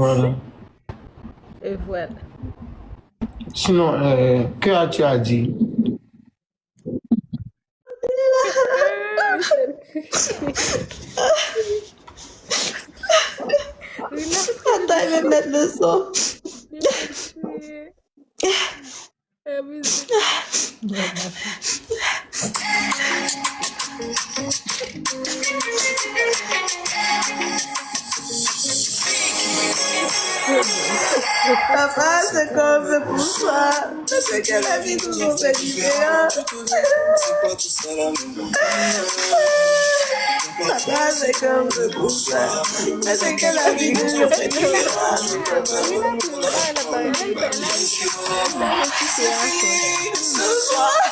Voilà. Et voilà. Sinon, que as-tu à dire? Relax, Attends, il va mettre le son. Papa, c'est comme c'est pour soi. C'est que la vie nous en fait différent. Papa, c'est comme c'est pour soi. C'est que la vie nous en fait différent. Ce soir.